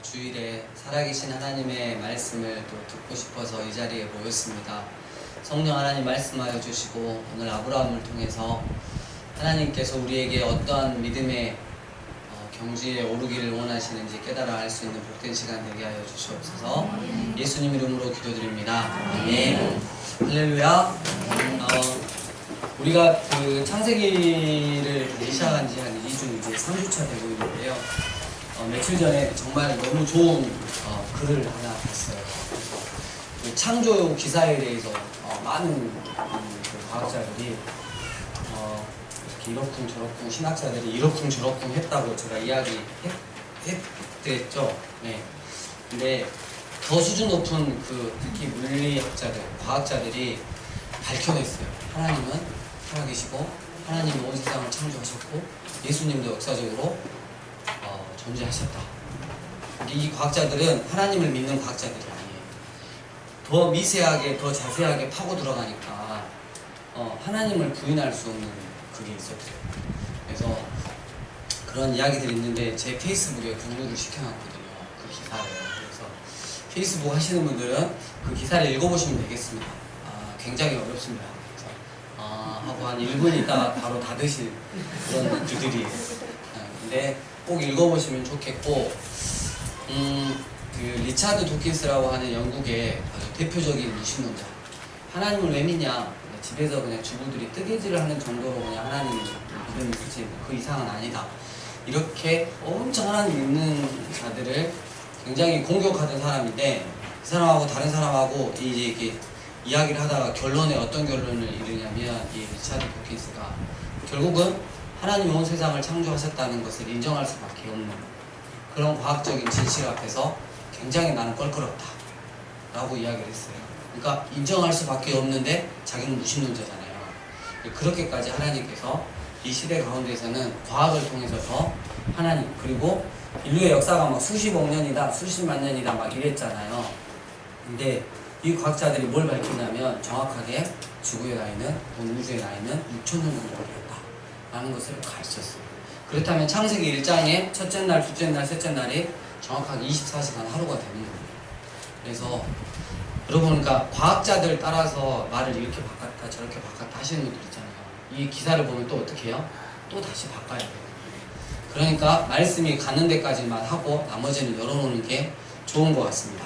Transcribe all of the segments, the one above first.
주일에 살아계신 하나님의 말씀을 또 듣고 싶어서 이 자리에 모였습니다. 성령 하나님 말씀하여 주시고 오늘 아브라함을 통해서 하나님께서 우리에게 어떠한 믿음의 경지에 오르기를 원하시는지 깨달아 알 수 있는 복된 시간 되게 하여 주시옵소서. 예수님 이름으로 기도드립니다. 아멘. 할렐루야. 우리가 그 창세기를 시작한 지 한 2주 이제 3주차 되고 있는데요. 며칠 전에 정말 너무 좋은 글을 하나 봤어요. 그 창조 기사에 대해서 많은 그 과학자들이 이렇쿵 저렇쿵 신학자들이 이렇쿵 저렇쿵 했다고 제가 이야기했죠. 네. 근데 더 수준 높은 그 특히 물리학자들, 과학자들이 밝혀냈어요. 하나님은 살아계시고 하나님이 온 세상을 창조하셨고 예수님도 역사적으로 존재하셨다. 이 과학자들은 하나님을 믿는 과학자들이 아니에요. 더 미세하게, 더 자세하게 파고 들어가니까 하나님을 부인할 수 없는 그게 있었어요. 그래서 그런 이야기들이 있는데 제 페이스북에 공유를 시켜놨거든요. 그 기사를. 그래서 페이스북 하시는 분들은 그 기사를 읽어보시면 되겠습니다. 굉장히 어렵습니다. 그래서 하고 한 1분 있다가 바로 닫으실 그런 글들이에요. 근데 꼭 읽어보시면 좋겠고, 그 리차드 도킨스라고 하는 영국의 아주 대표적인 무신론자. 하나님을 왜 믿냐? 집에서 그냥 주부들이 뜨개질을 하는 정도로 그냥 하나님 믿음이 있지 그 이상은 아니다. 이렇게 엄청 하나님 믿는 자들을 굉장히 공격하던 사람인데, 그 사람하고 다른 사람하고 이제 이렇게 이야기를 하다가 결론에 어떤 결론을 이르냐면, 이 리차드 도킨스가 결국은 하나님이 온 세상을 창조하셨다는 것을 인정할 수밖에 없는 그런 과학적인 진실 앞에서 굉장히 나는 껄끄럽다 라고 이야기를 했어요. 그러니까 인정할 수밖에 없는데 자기는 무신론자잖아요. 그렇게까지 하나님께서 이 시대 가운데서는 과학을 통해서 더 하나님, 그리고 인류의 역사가 막 수십억 년이다 수십만 년이다 막 이랬잖아요. 근데 이 과학자들이 뭘 밝히냐면 정확하게 지구의 나이는, 본 우주의 나이는 6,000년 정도 되었다 라는 것을 가르쳤어요. 그렇다면 창세기 1장에 첫째 날, 둘째 날, 셋째 날이 정확하게 24시간 하루가 되는 거예요. 그래서 여러분, 그러니까 과학자들 따라서 말을 이렇게 바꿨다 저렇게 바꿨다 하시는 분들 있잖아요. 이 기사를 보면 또 어떻게 해요? 또 다시 바꿔야 돼요. 그러니까 말씀이 가는 데까지만 하고 나머지는 열어놓는 게 좋은 것 같습니다.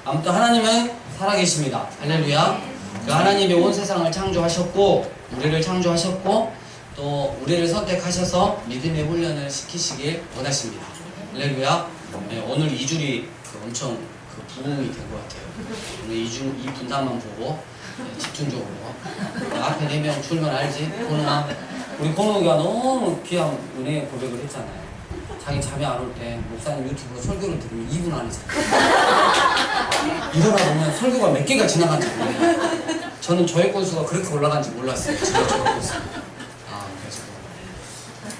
아무튼 하나님은 살아계십니다. 할렐루야. 그 하나님이 온 세상을 창조하셨고 우리를 창조하셨고 또 우리를 선택하셔서 믿음의 훈련을 시키시길 원하십니다. 할렐루야. 네, 오늘 2줄이 엄청 부흥이 된 것 같아요. 오늘 이 분단만 보고 집중적으로 앞에 4명 줄면 알지? 고노아. 우리 고노가 너무 귀한 은혜의 고백을 했잖아요. 자기 잠이 안 올 때 목사님 유튜브로 설교를 들으면 2분 안에 자요. 일어나 보면 설교가 몇 개가 지나간지 몰라요. 저는 조회 건수가 그렇게 올라간지 몰랐어요. 진짜 조회 건수.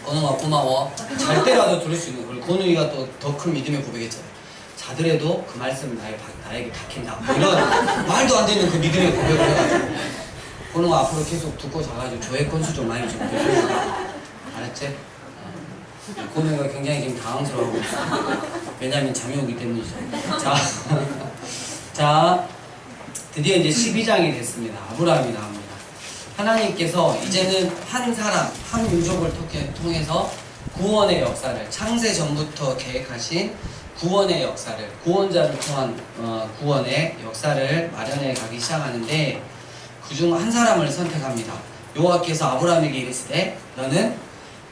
건우가 고마워. 잘 때라도 들을 수 있는 걸. 건우이가 또 더 큰 믿음의 고백했잖아요. 자더라도 그 말씀은 나에게 박힌다. 이런 말도 안 되는 그 믿음의 고백을 해가지고 건우가 앞으로 계속 듣고 자가지고 조회 건수 좀 많이 좀 해주세요. 알았지? 건우이가 굉장히 지금 당황스러워하고 있어요. 왜냐면 잠이 오기 때문이죠. 자, 드디어 이제 12장이 됐습니다. 아브라함이 나옵니다. 하나님께서 이제는 한 사람, 한 민족을 통해서 구원의 역사를, 창세 전부터 계획하신 구원의 역사를, 구원자를 통한 구원의 역사를 마련해 가기 시작하는데, 그중 한 사람을 선택합니다. 여호와께서 아브라함에게 이르시되 너는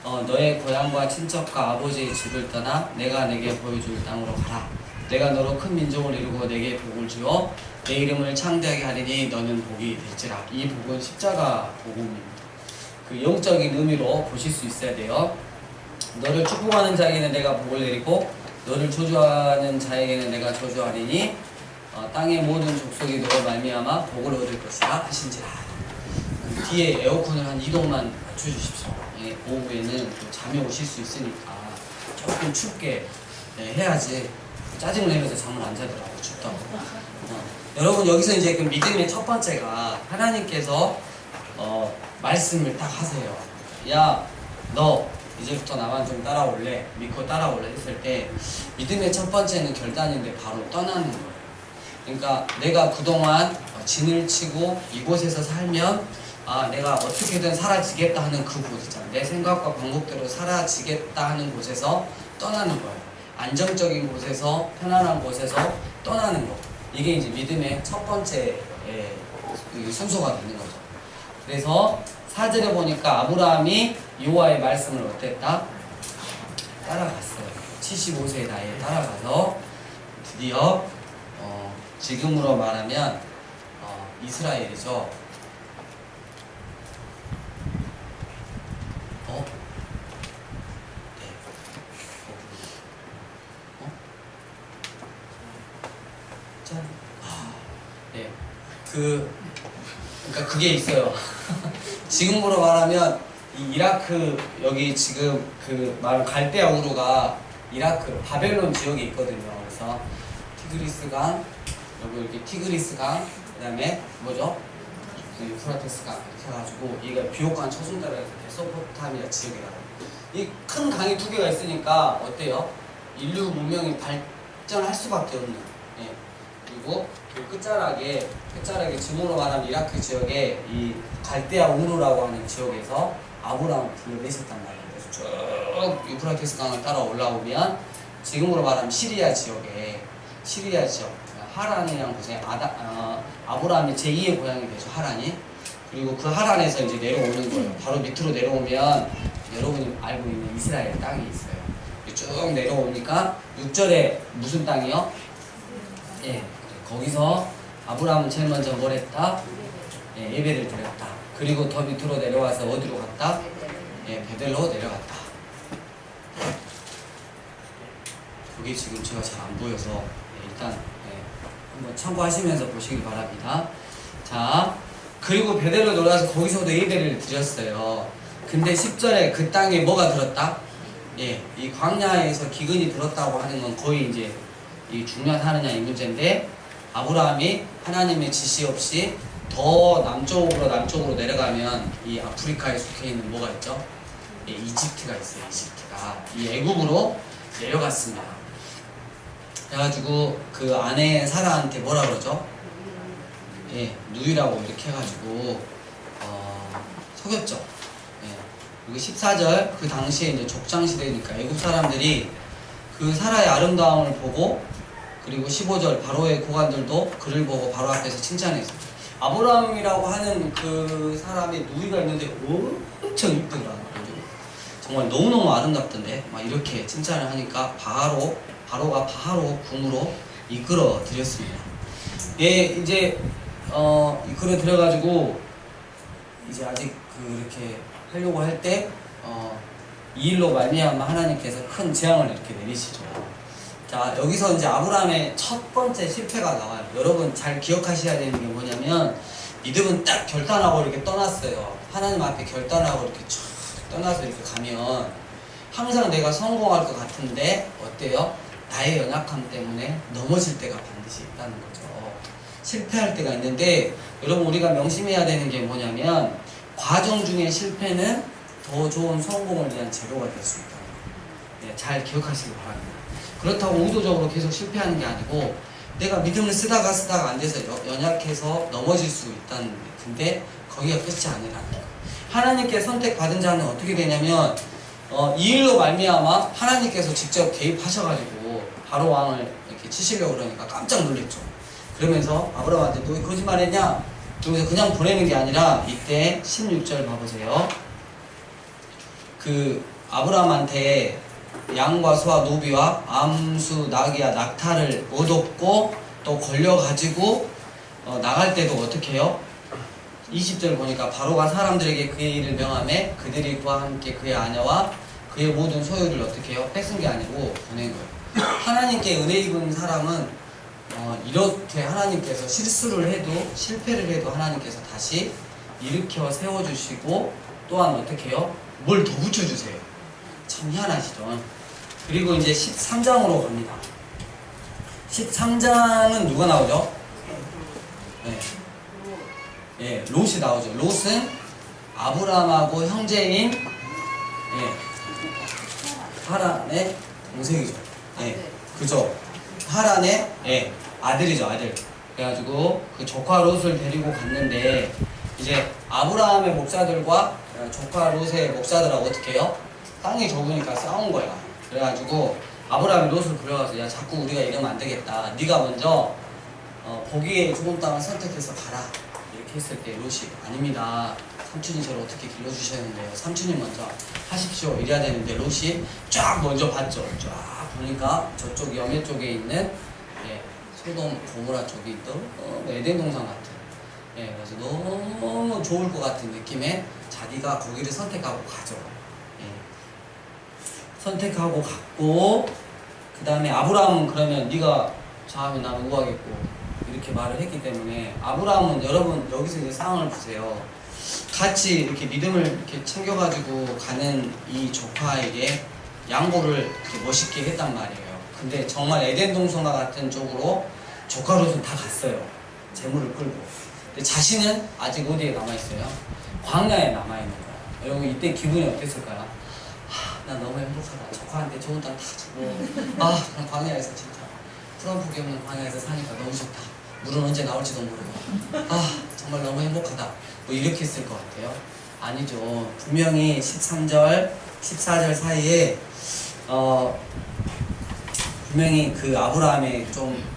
너의 고향과 친척과 아버지의 집을 떠나 내가 내게 보여줄 땅으로 가라. 내가 너로 큰 민족을 이루고 내게 복을 주어 내 이름을 창대하게 하리니 너는 복이 될지라. 이 복은 십자가 복음입니다. 그 영적인 의미로 보실 수 있어야 돼요. 너를 축복하는 자에게는 내가 복을 내리고 너를 저주하는 자에게는 내가 저주하리니 땅의 모든 족속이 너로 말미암아 복을 얻을 것이라 하신지라. 뒤에 에어컨을 한 2도만 맞춰주십시오. 오후에는 잠이 오실 수 있으니까 조금 춥게 해야지. 짜증을 내면서 잠을 안 자더라고, 춥다고. 여러분, 여기서 이제 그 믿음의 첫 번째가 하나님께서 말씀을 딱 하세요. 야, 너 이제부터 나만 좀 따라올래, 믿고 따라올래 했을 때 믿음의 첫 번째는 결단인데 바로 떠나는 거예요. 그러니까 내가 그동안 진을 치고 이곳에서 살면 내가 어떻게든 사라지겠다 하는 그 곳 있잖아. 내 생각과 방법대로 사라지겠다 하는 곳에서 떠나는 거예요. 안정적인 곳에서, 편안한 곳에서 떠나는 거. 이게 이제 믿음의 첫 번째 순서가 되는 거죠. 그래서 4절에 보니까 아브라함이 여호와의 말씀을 어땠다? 따라갔어요. 75세의 나이에 따라가서 드디어 지금으로 말하면 이스라엘이죠. 그러니까 그게 있어요. 지금으로 말하면 이 이라크 여기 지금 그 말 갈대아 우루가 이라크 바벨론 지역에 있거든요. 그래서 티그리스 강 여기 이렇게 티그리스 강 그다음에 뭐죠? 그 유프라테스 강 이렇게 해가지고 얘가 비옥강 초순달에 메소포타미아 지역이라고. 이 큰 강이 두 개가 있으니까 어때요? 인류 문명이 발전할 수밖에 없는. 예. 그리고 그 끝자락에 지금으로 말하면 이라크 지역에 이 갈대아 우루라고 하는 지역에서 아브라함을 불러내셨단 말이에요. 그래서 쭉 유프라테스 강을 따라 올라오면 지금으로 말하면 시리아 지역 하란이라는 곳에 아브라함이 제2의 고향이 되죠. 하란이. 그리고 그 하란에서 이제 내려오는 거예요. 바로 밑으로 내려오면 여러분이 알고 있는 이스라엘 땅이 있어요. 쭉 내려오니까 6절에 무슨 땅이요? 예, 거기서 아브라함은 제일 먼저 뭘 했다? 예, 예배를 드렸다. 그리고 더 밑으로 내려와서 어디로 갔다? 예, 베델로 내려갔다. 그게 지금 제가 잘 안 보여서 일단 한번 참고하시면서 보시기 바랍니다. 자, 그리고 베델로 내려와서 거기서도 예배를 드렸어요. 근데 10절에 그 땅에 뭐가 들었다? 예, 이 광야에서 기근이 들었다고 하는 건 거의 이제 이 중요하느냐 이 문제인데 아브라함이 하나님의 지시 없이 더 남쪽으로 내려가면 이 아프리카에 속해 있는 뭐가 있죠? 예, 이집트가 있어요. 이집트가 이 애굽으로 내려갔습니다. 그래가지고 그 아내 사라한테 뭐라 그러죠? 예, 누이라고 이렇게 해가지고 속였죠. 예. 그리고 14절 그 당시에 이제 족장 시대니까 애굽 사람들이 그 사라의 아름다움을 보고 그리고 15절 바로의 고관들도 그를 보고 바로 앞에서 칭찬했어요. 아브라함이라고 하는 그 사람의 누이가 있는데 엄청 이쁘더라고요. 정말 너무너무 아름답던데 막 이렇게 칭찬을 하니까 바로가 바로 궁으로 이끌어 드렸습니다. 예, 이제 이끌어 드려가지고 이제 아직 그렇게 하려고 할 때 이 일로 말미암아 하나님께서 큰 재앙을 이렇게 내리시죠. 자, 여기서 이제 아브라함의 첫 번째 실패가 나와요. 여러분 잘 기억하셔야 되는 게 뭐냐면 믿음은 딱 결단하고 이렇게 떠났어요. 하나님 앞에 결단하고 이렇게 쭉 떠나서 이렇게 가면 항상 내가 성공할 것 같은데 어때요? 나의 연약함 때문에 넘어질 때가 반드시 있다는 거죠. 실패할 때가 있는데 여러분 우리가 명심해야 되는 게 뭐냐면 과정 중에 실패는 더 좋은 성공을 위한 재료가 될 수 있다는 거예요. 네, 잘 기억하시기 바랍니다. 그렇다고 의도적으로 계속 실패하는 게 아니고 내가 믿음을 쓰다가 안 돼서 연약해서 넘어질 수 있다는 근데 거기가 끝이 아니라는 거예요. 하나님께 선택받은 자는 어떻게 되냐면 이 일로 말미암아 하나님께서 직접 개입하셔가지고 바로 왕을 이렇게 치시려고 그러니까 깜짝 놀랐죠. 그러면서 아브라함한테 너 왜 거짓말했냐? 그러면서 그냥 보내는 게 아니라 이때 16절 봐보세요. 그 아브라함한테 양과 소와 노비와 암수, 나귀와 낙타를 얻었고 또 걸려가지고 나갈 때도 어떻게 해요? 20절 보니까 바로가 사람들에게 그의 일을 명하매 그들이 그와 함께 그의 아내와 그의 모든 소유를 어떻게 해요? 뺏은 게 아니고 보낸 거예요. 하나님께 은혜 입은 사람은 이렇게 하나님께서 실수를 해도 실패를 해도 하나님께서 다시 일으켜 세워주시고 또한 어떻게 해요? 뭘 더 붙여주세요. 참 희한하시죠. 그리고 이제 13장으로 갑니다. 13장은 누가 나오죠? 네. 예, 롯이 나오죠. 롯은 아브라함하고 형제인 하란의 동생이죠. 예, 그죠? 하란의 예, 아들이죠, 아들. 그래가지고 그 조카 롯을 데리고 갔는데 이제 아브라함의 목자들과 조카 롯의 목자들하고 어떻게 해요? 땅이 좁으니까 싸운 거야. 그래가지고 아브라함이 롯을 불러가서 야 자꾸 우리가 이러면 안 되겠다. 네가 먼저 보기에 좋은 땅을 선택해서 가라. 이렇게 했을 때 롯이 아닙니다. 삼촌이 저를 어떻게 길러주셨는데요. 삼촌이 먼저 하십시오. 이래야 되는데 롯이 쫙 먼저 봤죠. 쫙 보니까 저쪽 염해 쪽에 있는 예, 소돔 고모라 쪽이 너무 에덴 동산 같은 예, 그래서 너무 좋을 것 같은 느낌에 자기가 거기를 선택하고 가죠. 예. 선택하고 갔고 그 다음에 아브라함은 그러면 네가 자하면 나는 우하겠고 이렇게 말을 했기 때문에 아브라함은 여러분 여기서 이제 상황을 보세요. 같이 이렇게 믿음을 이렇게 챙겨가지고 가는 이 조카에게 양보를 이렇게 멋있게 했단 말이에요. 근데 정말 에덴 동산과 같은 쪽으로 조카로서는 다 갔어요. 재물을 끌고. 근데 자신은 아직 어디에 남아있어요? 광야에 남아있는 거야. 여러분 이때 기분이 어땠을까요? 나 너무 행복하다. 조카한테 좋은 땅 다 주고 난 광야에서 진짜 풀한 폭이 없는 광야에서 사니까 너무 좋다. 물은 언제 나올지도 모르고 정말 너무 행복하다. 뭐 이렇게 했을 것 같아요. 아니죠. 분명히 13절 14절 사이에 분명히 그 아브라함의 좀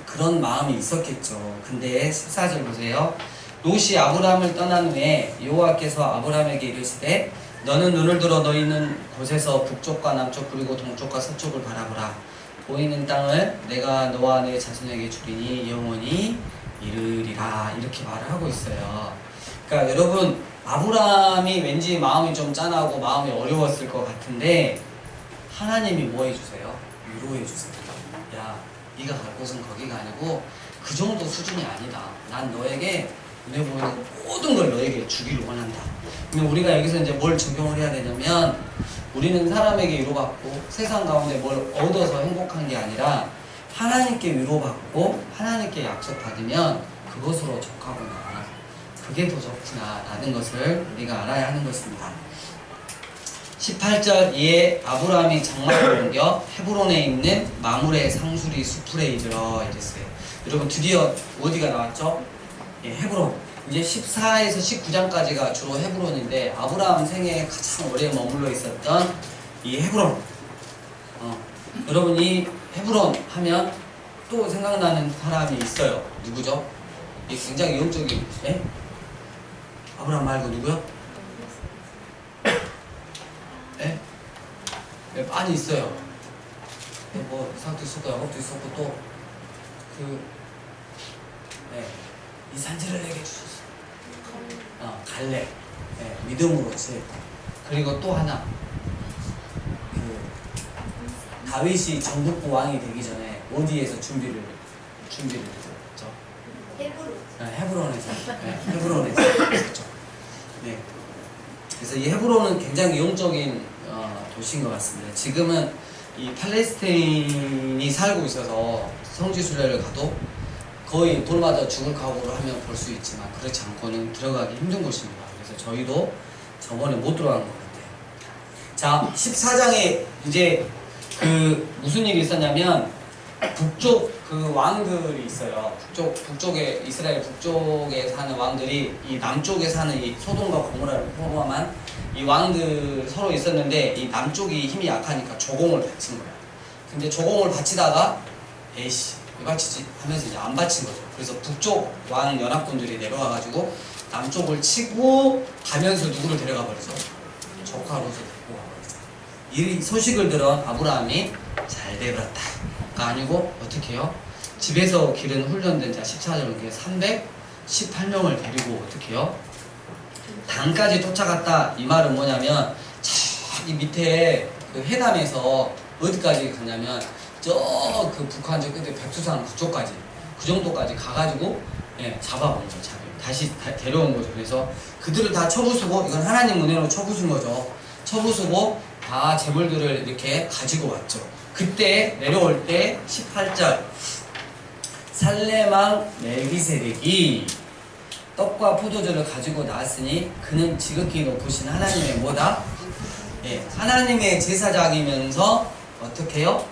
그런 마음이 있었겠죠. 근데 14절 보세요. 롯이 아브라함을 떠난 후에 여호와께서 아브라함에게 이르시되 너는 눈을 들어 너희 있는 곳에서 북쪽과 남쪽 그리고 동쪽과 서쪽을 바라보라. 보이는 땅을 내가 너와 내 자손에게 주리니 영원히 이르리라. 이렇게 말을 하고 있어요. 그러니까 여러분 아브라함이 왠지 마음이 좀 짠하고 마음이 어려웠을 것 같은데 하나님이 뭐 해주세요? 위로해 주세요. 야 네가 갈 곳은 거기가 아니고 그 정도 수준이 아니다. 난 너에게 눈에 보이는 모든 걸 너에게 주기를 원한다. 그러면 우리가 여기서 이제 뭘 적용을 해야 되냐면 우리는 사람에게 위로받고 세상 가운데 뭘 얻어서 행복한 게 아니라 하나님께 위로받고 하나님께 약속받으면 그것으로 족하구나. 그게 더 좋구나 라는 것을 우리가 알아야 하는 것입니다. 18절 이에 아브라함이 장막을 옮겨 헤브론에 있는 마므레 상수리 수풀에 이르러 이랬어요. 여러분 드디어 어디가 나왔죠? 예, 헤브론. 이제 14에서 19장까지가 주로 헤브론인데 아브라함 생애에 가장 오래 머물러 있었던 이 헤브론. 여러분 이 헤브론 하면 또 생각나는 사람이 있어요. 누구죠? 이 굉장히 영적인 예? 아브라함 말고 누구요? 예? 네, 많이 있어요. 뭐 이삭도 있었고 야곱도 있었고 또 이 산지를 내게 주셨어. 갈렙. 믿음으로 지. 그리고 또 하나 다윗이 전국부 왕이 되기 전에 어디에서 준비를 했죠? 헤브론에서 했죠. 네. 그래서 이 헤브론은 굉장히 영적인 도시인 것 같습니다. 지금은 이 팔레스타인이 살고 있어서 성지순례를 가도 거의 돌마다 죽을 각오를 하면 볼 수 있지만 그렇지 않고는 들어가기 힘든 곳입니다. 그래서 저희도 저번에 못 들어간 것 같아요. 자, 14장에 이제 무슨 일이 있었냐면 북쪽 그 왕들이 있어요. 북쪽에 이스라엘 북쪽에 사는 왕들이 이 남쪽에 사는 이 소돔과 고모라를 포함한 이 왕들 서로 있었는데 이 남쪽이 힘이 약하니까 조공을 바친 거야. 근데 조공을 바치다가 에이씨 왜 바치지? 하면서 이제 안 바친 거죠. 그래서 북쪽 왕 연합군들이 내려와가지고 남쪽을 치고 가면서 누구를 데려가 버리죠? 조카 롯을 데리고 가버리죠. 이 소식을 들은 아브라함이 잘 되었다. 가 아니고 어떻게 해요? 집에서 기른 훈련된 자 14절 318명을 데리고 어떻게 해요? 단까지 쫓아갔다. 이 말은 뭐냐면 저기 밑에 그 해남에서 어디까지 가냐면 저 그 북한 저 끝에 백두산 그쪽까지 그 정도까지 가가지고 잡아온 거죠. 다시 데려온 거죠. 그래서 그들을 다 쳐부수고 이건 하나님 은혜로 쳐부순 거죠. 쳐부수고 다 재물들을 이렇게 가지고 왔죠. 그때 내려올 때 18절 살레망 멜기세덱이 떡과 포도주를 가지고 나왔으니 그는 지극히 높으신 하나님의 뭐다? 예, 하나님의 제사장이면서 어떻게 해요?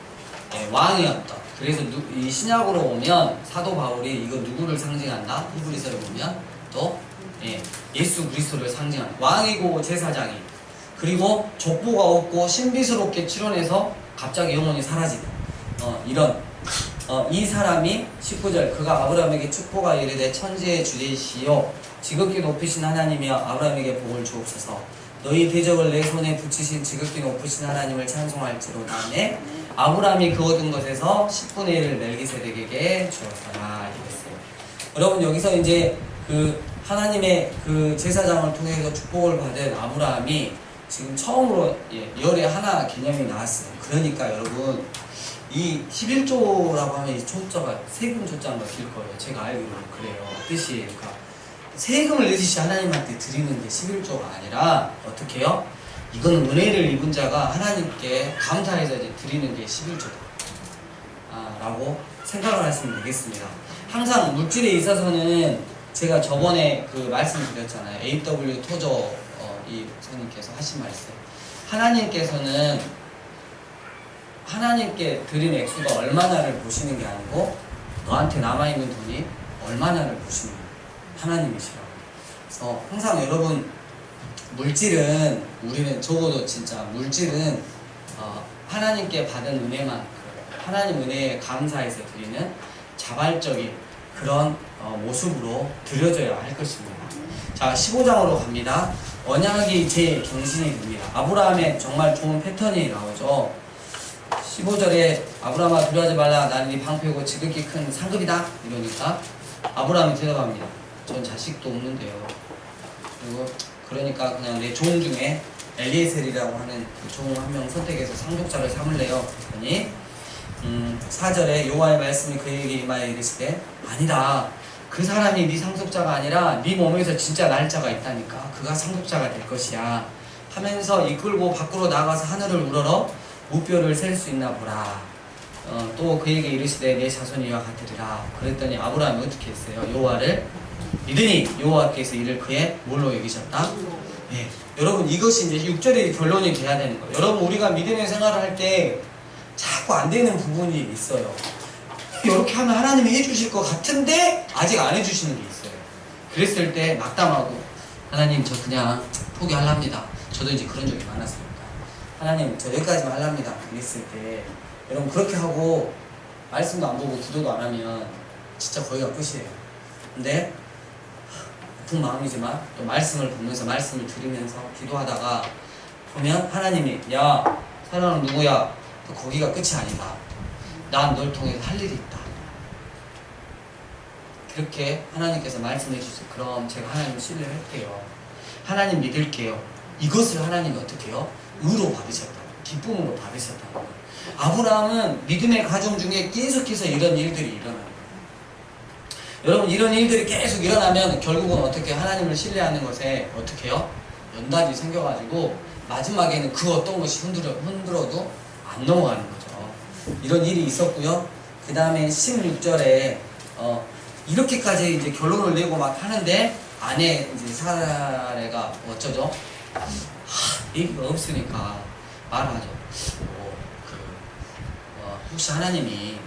예, 왕이었던. 그래서 이 신약으로 오면 사도 바울이 이거 누구를 상징한다? 히브리서를 보면 또 예, 예수 그리스도를 상징하는 왕이고 제사장이, 그리고 족보가 없고 신비스럽게 출현해서 갑자기 영혼이 사라지는 이런 이 사람이 19절 그가 아브라함에게 축복하 이르되 천지의 주되시오 지극히 높으신 하나님이여 아브라함에게 복을 주옵소서. 너희 대적을 내 손에 붙이신 지극히 높으신 하나님을 찬송할지로다. 네 아브라함이 그 얻은 것에서 10분의 1을 멜기세덱에게 주었더라 이랬어요. 여러분 여기서 이제 그 하나님의 그 제사장을 통해서 축복을 받은 아브라함이 지금 처음으로 열의 하나 개념이 나왔어요. 그러니까 여러분 이 11조라고 하면 이 조자가 세금 조자인 거 길 거예요. 제가 알기로는 그래요. 뜻이 그러니까 세금을 내듯이 하나님한테 드리는 게 11조가 아니라 어떻게 해요? 이거는 은혜를 입은 자가 하나님께 감사해서 이제 드리는 게 11조다 라고 생각을 하시면 되겠습니다. 항상 물질에 있어서는 제가 저번에 그 말씀드렸잖아요. AW 토저 이 선생님께서 하신 말씀, 하나님께서는 하나님께 드린 액수가 얼마나를 보시는 게 아니고 너한테 남아있는 돈이 얼마나를 보시는 거예요. 하나님이시라고. 그래서 항상 여러분 물질은 우리는 적어도 진짜 물질은 하나님께 받은 은혜만큼 하나님 은혜에 감사해서 드리는 자발적인 그런 모습으로 드려져야 할 것입니다. 자 15장으로 갑니다. 언약이 제 경신이 됩니다. 아브라함의 정말 좋은 패턴이 나오죠. 15절에 아브라함아 두려워하지 말라 나는 네 방패고 지극히 큰 상급이다 이러니까 아브라함이 대답합니다. 전 자식도 없는데요. 그리고 그러니까 그냥 내 종 중에 엘리에셀이라고 하는 그 종 한 명 선택해서 상속자를 삼을래요. 그러니 4절에 여호와의 말씀이 그에게 임하여 이르시되 아니다. 그 사람이 네 상속자가 아니라 네 몸에서 진짜 날짜가 있다니까. 그가 상속자가 될 것이야 하면서 이끌고 밖으로 나가서 하늘을 우러러 무뼈를 셀 수 있나 보라. 또 그에게 이르시되 내 자손이 이와 같으리라. 그랬더니 아브라함이 어떻게 했어요? 여호와를 믿으니 여호와께서 이를 그의 뭘로 여기셨다? 네. 여러분 이것이 이제 6절의 결론이 돼야 되는 거예요. 여러분 우리가 믿음의 생활을 할 때 자꾸 안 되는 부분이 있어요. 이렇게 하면 하나님이 해주실 것 같은데 아직 안 해주시는 게 있어요. 그랬을 때 낙담하고 하나님 저 그냥 포기하랍니다. 저도 이제 그런 적이 많았으니까 하나님 저 여기까지만 하랍니다. 그랬을 때 여러분 그렇게 하고 말씀도 안 보고 기도도 안 하면 진짜 거기가 끝이에요. 근데 아픈 마음이지만 또 말씀을 보면서 말씀을 들으면서 기도하다가 보면 하나님이 야 사랑은 누구야? 또 거기가 끝이 아니다. 난 널 통해서 할 일이 있다. 그렇게 하나님께서 말씀해 주세요. 그럼 제가 하나님 신뢰할게요. 하나님 믿을게요. 이것을 하나님이 어떻게 해요? 의로 받으셨다. 기쁨으로 받으셨다는 거예요. 아브라함은 믿음의 과정 중에 계속해서 이런 일들이 일어나요. 여러분 이런 일들이 계속 일어나면 결국은 어떻게 하나님을 신뢰하는 것에 어떻게 해요? 연단이 생겨가지고 마지막에는 그 어떤 것이 흔들어도 안 넘어가는 거죠. 이런 일이 있었고요. 그 다음에 16절에 이렇게까지 이제 결론을 내고 막 하는데 아내 이제 사례가 어쩌죠? 얘기가 없으니까 말하죠. 혹시 하나님이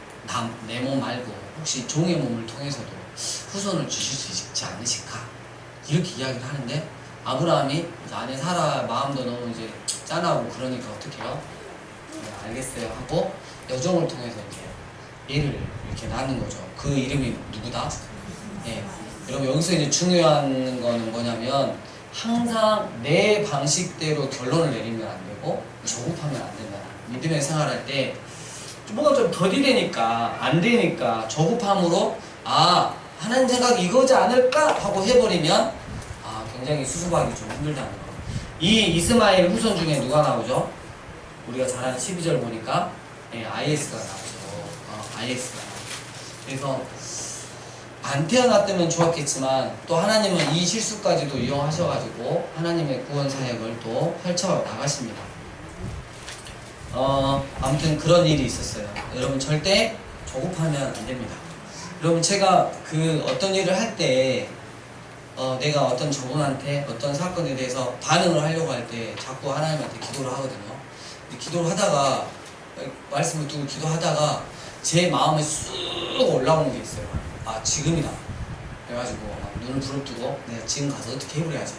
내 몸 말고 혹시 종의 몸을 통해서도 후손을 주실 수 있지 않으실까? 이렇게 이야기를 하는데 아브라함이 아내 사라 마음도 너무 이제 짠하고 그러니까 어떻게 해요? 네, 알겠어요 하고 여종을 통해서 이제 얘를 이렇게 낳는 거죠. 그 이름이 누구다? 네. 여러분 여기서 이제 중요한 거는 뭐냐면 항상 내 방식대로 결론을 내리면 안 되고 조급하면 안 된다. 믿음의 생활할 때 뭐가 좀 더디 되니까 안 되니까 조급함으로 하나님 생각이 이거지 않을까 하고 해버리면 굉장히 수습하기 좀 힘들다는 거. 이 이스마엘 후손 중에 누가 나오죠? 우리가 잘 아는 12절 보니까 IS가 나오죠. IS가 나오죠. 그래서 안 태어났다면 좋았겠지만 또 하나님은 이 실수까지도 이용하셔가지고 하나님의 구원 사역을 또 펼쳐 나가십니다. 아무튼 그런 일이 있었어요. 여러분 절대 조급하면 안 됩니다. 여러분 제가 그 어떤 일을 할 때 내가 어떤 저분한테 어떤 사건에 대해서 반응을 하려고 할 때 자꾸 하나님한테 기도를 하거든요. 근데 기도를 하다가 말씀을 두고 기도하다가 제 마음에 쑥 올라오는 게 있어요. 아, 지금이다. 그래가지고 눈을 부릅뜨고 내가 지금 가서 어떻게 해버려야지,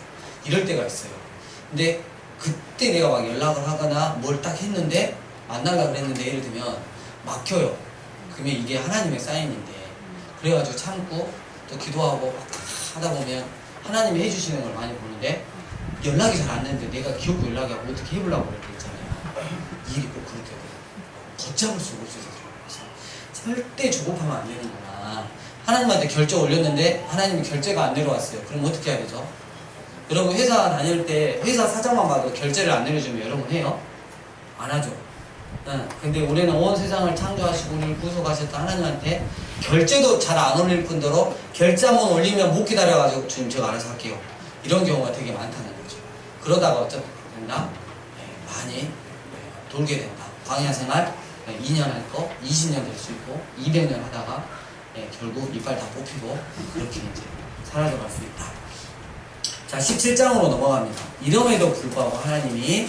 이럴 때가 있어요. 근데 그때 내가 막 연락을 하거나 뭘 딱 했는데 만나려고 그랬는데 예를 들면 막혀요. 그러면 이게 하나님의 사인인데, 그래가지고 참고 또 기도하고 막 하다 보면 하나님이 해주시는 걸 많이 보는데 연락이 잘 안 되는데 내가 기억도 연락이 하고 어떻게 해보려고 그럴 때 있잖아요. 일이 꼭 그럴 때거든요. 걷잡을 수가 없어서. 절대 조급하면 안 되는구나. 하나님한테 결제 올렸는데 하나님이 결제가 안 내려왔어요. 그럼 어떻게 해야 되죠? 여러분 회사 다닐 때 회사 사장만 봐도 결제를 안 내려주면 여러분 해요? 안 하죠. 근데 올해는 온 세상을 창조하시고 우리를 구속하셨던 하나님한테 결제도 잘 안 올릴 뿐더러 결제 한번 올리면 못 기다려가지고 주님 제가 알아서 할게요, 이런 경우가 되게 많다는 거죠. 그러다가 어쩌다 된다? 많이 돌게 된다. 광야 생활 2년 할 거 20년 될 수 있고 200년 하다가 결국 이빨 다 뽑히고 그렇게 이제 사라져갈 수 있다. 자, 17장으로 넘어갑니다. 이름에도 불구하고 하나님이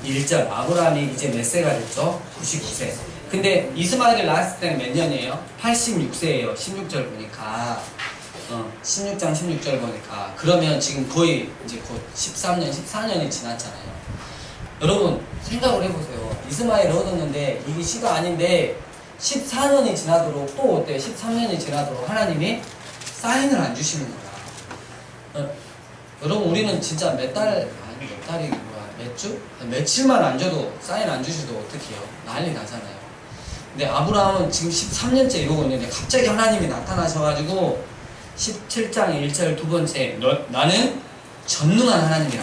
1절 아브라함이 이제 몇 세가 됐죠? 99세. 근데 이스마엘을 낳았을 때는 몇 년이에요? 86세예요. 16절 보니까 16장 16절 보니까 그러면 지금 거의 이제 곧 13년 14년이 지났잖아요. 여러분 생각을 해보세요. 이스마엘을 얻었는데 이게 시가 아닌데 14년이 지나도록 또 어때? 13년이 지나도록 하나님이 사인을 안 주시는 거야. 여러분 우리는 진짜 몇 달이 뭐야, 몇 주? 며칠만 안 줘도 사인 안 주셔도 어떡해요? 난리 나잖아요. 근데 아브라함은 지금 13년째 이러고 있는데 갑자기 하나님이 나타나셔가지고 17장 1절 두 번째, 나는 전능한 하나님이라.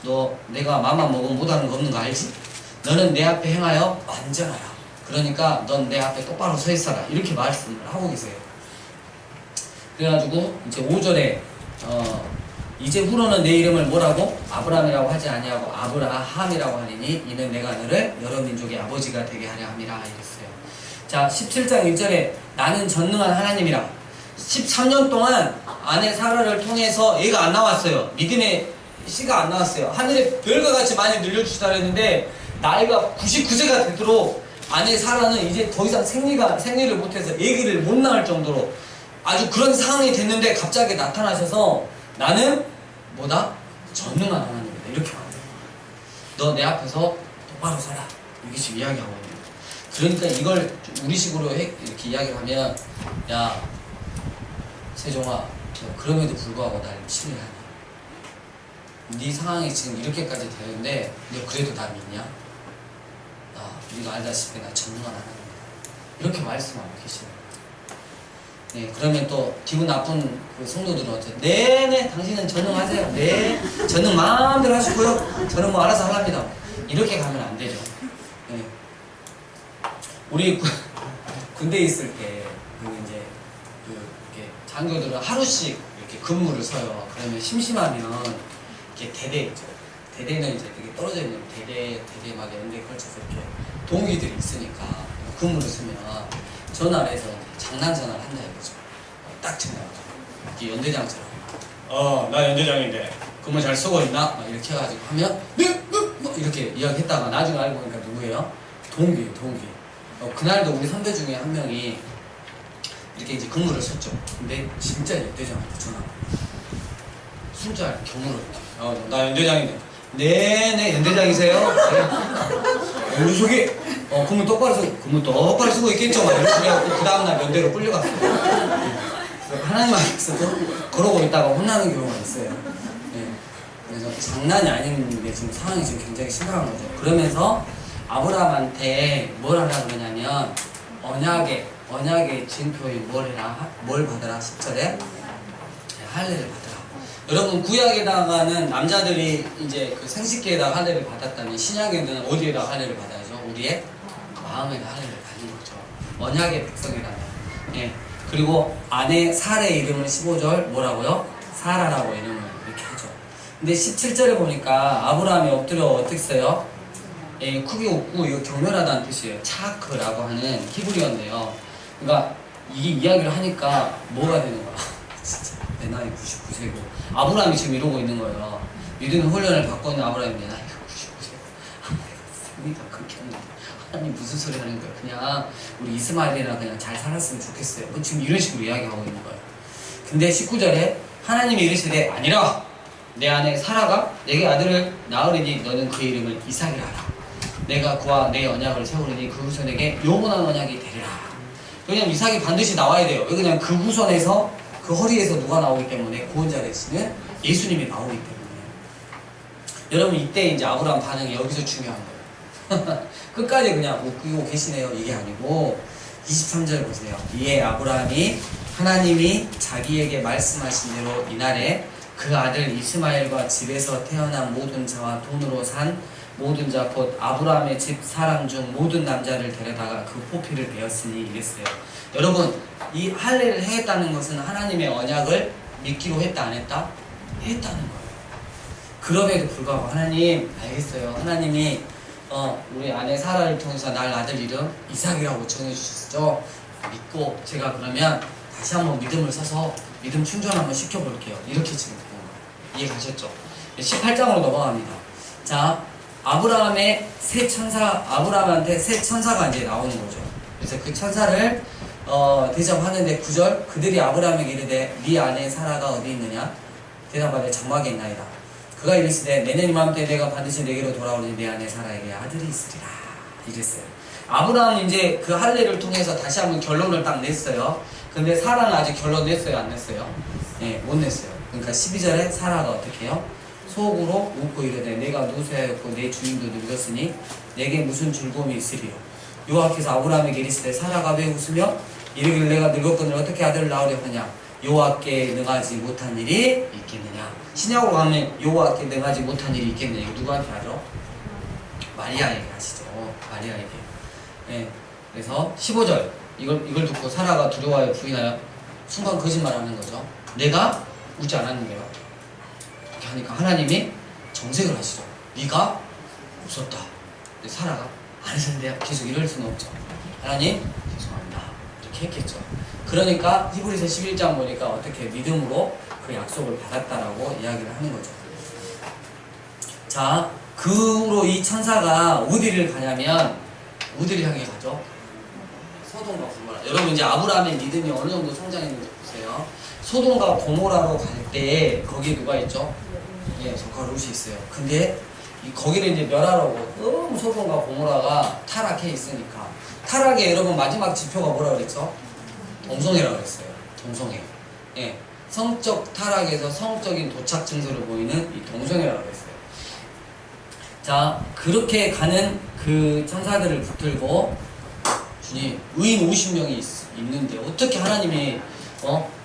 너 내가 맘만 먹으면 못하는 거 없는 거 알지? 너는 내 앞에 행하여 완전하라. 그러니까 넌 내 앞에 똑바로 서 있어라. 이렇게 말씀을 하고 계세요. 그래가지고 이제 5절에 이제 후로는 내 이름을 뭐라고? 아브라함이라고 하지 아니하고 아브라함이라고 하리니 이는 내가 너를 여러 민족의 아버지가 되게 하려 함이라 이랬어요. 자, 17장 1절에 나는 전능한 하나님이라. 13년 동안 아내 사라를 통해서 얘가 안 나왔어요. 믿음의 씨가 안 나왔어요. 하늘에 별과 같이 많이 늘려주시다 그랬는데 나이가 99세가 되도록 아내 사라는 이제 더 이상 생리를 못해서 아기를 못 낳을 정도로 아주 그런 상황이 됐는데 갑자기 나타나셔서 나는 뭐다? 전능한 하나님이다. 이렇게 말해요. 너 내 앞에서 똑바로 서라. 이게 지금 이야기하고 있는 거예요. 그러니까 이걸 우리식으로 이렇게 이야기를 하면 야 세종아, 너 그럼에도 불구하고 날 신뢰하냐? 네 상황이 지금 이렇게까지 되는데 너 그래도 나 믿냐? 우리가 알다시피 나 전능한 하나님이다. 이렇게 말씀하고 계시네요. 네, 그러면 또 기분 나쁜 그 성도들은 어째? 네네, 당신은 전능하세요. 네, 전능 마음대로 하시고요. 저는 뭐 알아서 하랍니다. 이렇게 가면 안 되죠. 네. 우리 군대에 있을 때 이제 이렇게 장교들은 하루씩 이렇게 근무를 서요. 그러면 심심하면 이렇게 대대 있죠. 대대는 이제 되게 떨어져 있는 대대마다 연대에 걸쳐서 이렇게 동기들이 있으니까 근무를 서면 전화를 해서 장난 전화를 한다 이거죠. 딱 전화를 이렇게 연대장처럼 나 연대장인데 근무 잘 쓰고 있나? 막 이렇게 해가지고 하면 네? 이렇게 이야기했다가 나중에 알고 보니까 누구예요? 동기예요, 동기. 그날도 우리 선배 중에 한 명이 이렇게 이제 근무를 섰죠. 근데 진짜 연대장한테 전화 순자 경무를 나 연대장인데 네네 연대장이세요? 네. 우리 속이 근무 똑바로 쓰고 있겠죠? 막 이렇게 해갖고 그 다음날 면대로 끌려갔어요. 하나님 앞에서도 그러고 있다가 혼나는 경우가 있어요. 네. 그래서 장난이 아닌데 지금 상황이 지금 굉장히 심각한 거죠. 그러면서 아브라함한테 뭘 하라 그러냐면 언약의 징표인 뭘 받으라? 10절에 할례를 받으라. 여러분 구약에다가는 남자들이 이제 그 생식기에다가 할례를 받았다면 신약에는 어디에다가 할례를 받아야죠? 우리의 마음에다 할례를 받는 거죠. 언약의 백성이라면. 예. 그리고 아내 사라의 이름을 15절 뭐라고요? 사라라고 이름을 이렇게 하죠. 근데 17절에 보니까 아브라함이 엎드려 어떻게 써요? 예, 크게 웃고 이거 경멸하다는 뜻이에요. 차크라고 하는 히브리어인데요. 그러니까 이 이야기를 하니까 뭐가 되는 거야? 진짜. 네. 내 나이 99세고 아브라함이 지금 이러고 있는 거예요. 믿음의 훈련을 받고 있는 아브라함이 내 나이가 99세고 내가 그렇게 하는데 하나님 무슨 소리 하는 거야. 그냥 우리 이스마엘이나 그냥 잘 살았으면 좋겠어요. 뭐 지금 이런 식으로 이야기하고 있는 거예요. 근데 19절에 하나님이 이르시되 아니라 내 아내 사라가 내게 아들을 낳으리니 너는 그 이름을 이삭이라 하라. 내가 그와 내 언약을 세우리니 그 후손에게 영원한 언약이 되리라. 왜냐면 이삭이 반드시 나와야 돼요. 왜 그냥 그 후손에서 그 허리에서 누가 나오기 때문에 구원자 되시는 예수님이 나오기 때문에. 여러분 이때 이제 아브라함 반응이 여기서 중요한 거예요. 끝까지 그냥 웃기고 계시네요 이게 아니고 23절 보세요. 이에 아브라함이 하나님이 자기에게 말씀하신 대로 이날에 그 아들 이스마엘과 집에서 태어난 모든 자와 돈으로 산 모든 자 곧 아브라함의 집 사람 중 모든 남자를 데려다가 그 포피를 베었으니 이랬어요. 여러분 이 할례를 했다는 것은 하나님의 언약을 믿기로 했다 안 했다? 했다는 거예요. 그럼에도 불구하고 하나님 알겠어요. 하나님이 우리 아내 사라를 통해서 날 아들 이름 이삭이라고 정해주셨죠. 믿고 제가 그러면 다시 한번 믿음을 써서 믿음 충전 한번 시켜볼게요. 이렇게 지금 되는 거예요. 이해 가셨죠? 18장으로 넘어갑니다. 자, 아브라함의 새 천사, 아브라함한테 새 천사가 이제 나오는 거죠. 그래서 그 천사를 대접하는데 9절 그들이 아브라함에게 이르되 네 아내 사라가 어디 있느냐? 대답하되 장막에 있나이다. 그가 이르시되 내년 이맘때 내가 반드시 내게로 돌아오니 내 아내 사라에게 아들이 있으리라. 이랬어요. 아브라함은 이제 그 할례를 통해서 다시 한번 결론을 딱 냈어요. 근데 사라는 아직 결론 냈어요? 안 냈어요? 네, 못 냈어요. 그러니까 12절에 사라가 어떻게 해요? 속으로 웃고 이르되 내가 노쇠하였고 내 주인도 늙었으니 내게 무슨 즐거움이 있으리요. 여호와께서 아브라함에게 이르시되 사라가 왜 웃으며 이르기를 내가 늙었거늘 어떻게 아들을 낳으려 하냐. 여호와께 능하지 못한 일이 있겠느냐. 신약으로 가면 여호와께 능하지 못한 일이 있겠느냐. 이거 누구한테 하죠? 마리아에게 하시죠. 마리아에게. 네. 그래서 15절 이걸 듣고 사라가 두려워하여 부인하여 순간 거짓말하는 거죠. 내가 웃지 않았는데요. 이렇게 하니까 하나님이 정색을 하시죠. 네가 웃었다. 근데 사라가 안 했는데요. 계속 이럴 수는 없죠. 하나님 죄송합니다. 이렇게 했겠죠. 그러니까 히브리서 11장 보니까 어떻게 믿음으로 그 약속을 받았다라고 이야기를 하는 거죠. 자, 그 후로 이 천사가 어디를 가냐면 어디를 향해 가죠? 소돔과 고모라. 여러분 이제 아브라함의 믿음이 어느 정도 성장했는지 보세요. 소돔과 고모라로 갈 때 거기 누가 있죠? 예, 조카 롯이 있어요. 근데 거기를 이제 멸하라고 너무 소돔과 고모라가 타락해 있으니까 타락의 여러분 마지막 지표가 뭐라 그랬죠? 동성애라고 했어요. 동성애. 예, 성적 타락에서 성적인 도착 증서를 보이는 이 동성애라고 했어요. 자, 그렇게 가는 그 천사들을 붙들고 주님, 의인 50명이 있는데 어떻게 하나님이